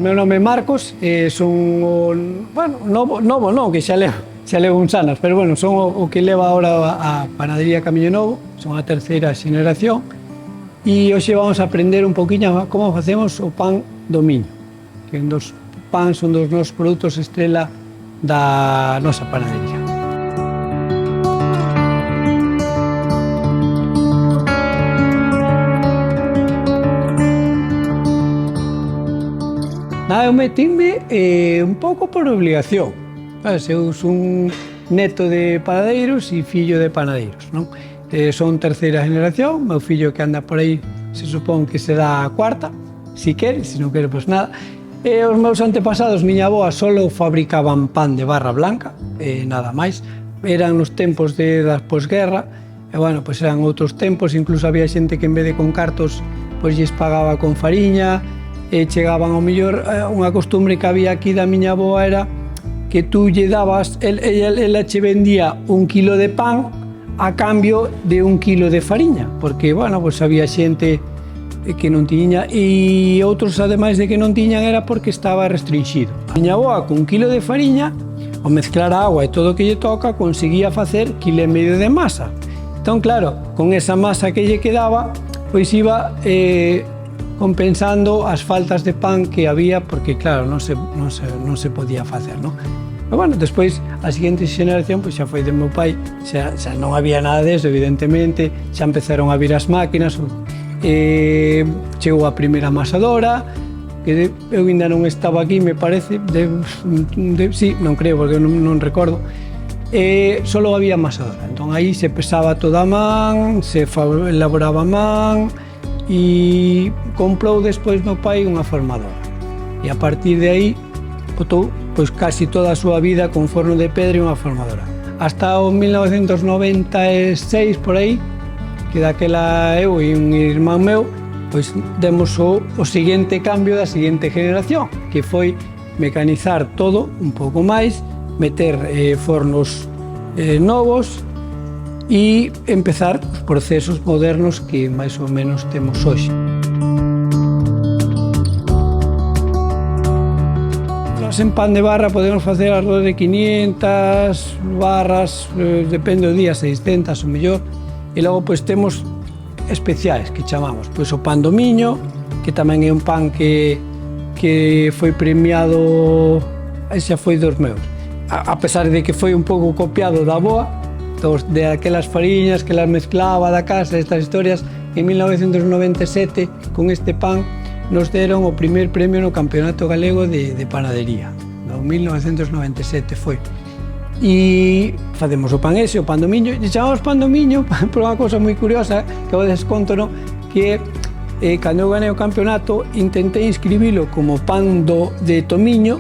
meu nome é Marcos, son novo non, que xa levo uns anos, pero bueno, son o que leva agora a panadería Camiño Novo, son a terceira xeneración, e hoxe vamos a aprender un poquinho como facemos o pan do Miño, que son dos nosos produtos estrela da nosa panadería. Eu metinme un pouco por obligación. Eu son neto de panadeiros e fillo de panadeiros, non? Son terceira generación, meu fillo que anda por aí se supón que será a cuarta, si quere, se non quere, pois nada. E os meus antepasados, miña avoa, solo fabricaban pan de barra blanca, nada máis. Eran nos tempos da posguerra, e bueno, pois eran outros tempos, incluso había xente que en vez de con cartos, pois lles pagaba con fariña, e chegaban ao mellor. Unha costumbre que había aquí da miña avoa era que tú lle dabas, ela che vendía 1 kilo de pan a cambio de 1 kilo de fariña, porque, bueno, pues había xente que non tiña, e outros, ademais de que non tiñan, era porque estaba restringido. A miña avoa, con 1 kilo de fariña, ao mezclar a agua e todo o que lle toca, conseguía facer 1,5 kg de masa. Entón, claro, con esa masa que lle quedaba, pois iba compensando as faltas de pan que había, porque claro, non se podía facer, non? Pero bueno, despois a seguinte xeneración pois xa foi de meu pai, xa non había nada deso, evidentemente, xa empezaron a vir as máquinas, chegou a primeira amasadora, que eu ainda non estaba aquí, me parece, sí, non creo, porque non recordo, solo había amasadora, entón aí se pesaba toda a man, se elaboraba a man, e comprou despois meu pai unha formadora, e a partir de aí botou pois casi toda a súa vida con forno de pedra e unha formadora, hasta o 1996 por aí, que daquela eu e un irmán meu pois demos o seguinte cambio da seguinte generación, que foi mecanizar todo un pouco máis, meter fornos novos e empezar os procesos modernos que máis ou menos temos hoxe. Nos en pan de barra podemos facer alrededor de 500 barras, depende do día, 600 o mellor, e logo pois temos especiais que chamamos, pois o pan do Miño, que tamén é un pan que foi premiado, ese foi dos meus, a pesar de que foi un pouco copiado da avoa, de aquelas fariñas que las mezclaba da casa, estas historias. En 1997, con este pan, nos deron o primer premio no Campeonato Galego de Panadería. No 1997 foi. E facemos o pan ese, o pan do Miño, e chamamos pan do Miño por unha cousa moi curiosa, que vos desconto, no? Que cando eu ganei o campeonato, intentei inscribilo como pan de Tomiño,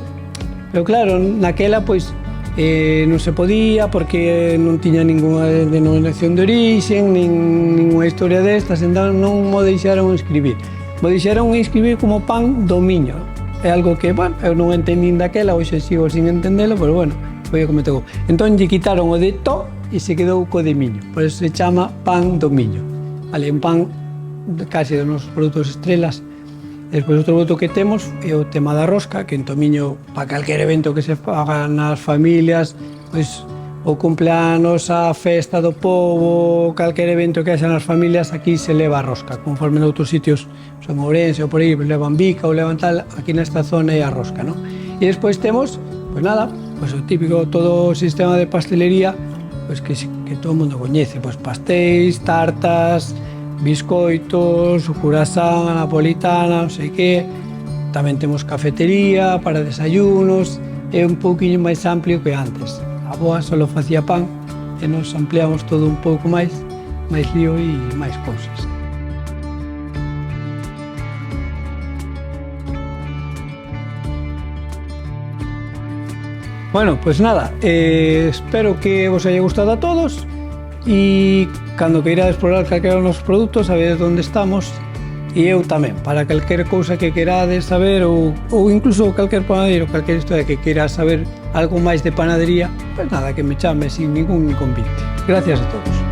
pero claro, naquela, pois, non se podía porque non tiña ninguna denominación de orixen, ninguna historia destas, entón non mo deixaron inscribir. Mo deixaron inscribir como pan do Miño. É algo que, bueno, eu non entendín daquela, hoxe sigo sin entendelo, pero bueno, foi o que me tocou. Entón lle quitaron o de to e se quedou co de Miño, por eso se chama pan do Miño. Vale, un pan case dos nosos produtos estrelas. Despois outro produto que temos é o tema da rosca, que en Tomiño, para calquer evento que se faga nas familias, pois o cumpleanos, a festa do pobo, calquer evento que haxa nas familias, aquí se leva a rosca, conforme noutros sitios, en Ourense ou por aí, levan bica ou levan tal, aquí nesta zona é a rosca, non? E despois temos, pois nada, pois o típico, todo o sistema de pastelería, pois que todo o mundo coñece, pois pastéis, tartas, biscoitos, o curasán, a napolitana, non sei que. Tamén temos cafetería para desayunos, é un pouquiño máis amplio que antes. A avoa só facía pan e nos ampliamos todo un pouco máis lío e máis cousas. Bueno, pois nada, espero que vos haya gustado a todos, e cando queirades probar calquera dos nosos produtos, sabedes onde estamos, e eu tamén, para calquer cousa que querades saber, ou incluso calquer panadeiro, calquer historia que queira saber algo máis de panadería, pois nada, que me chame sin ningún convite. Gracias a todos.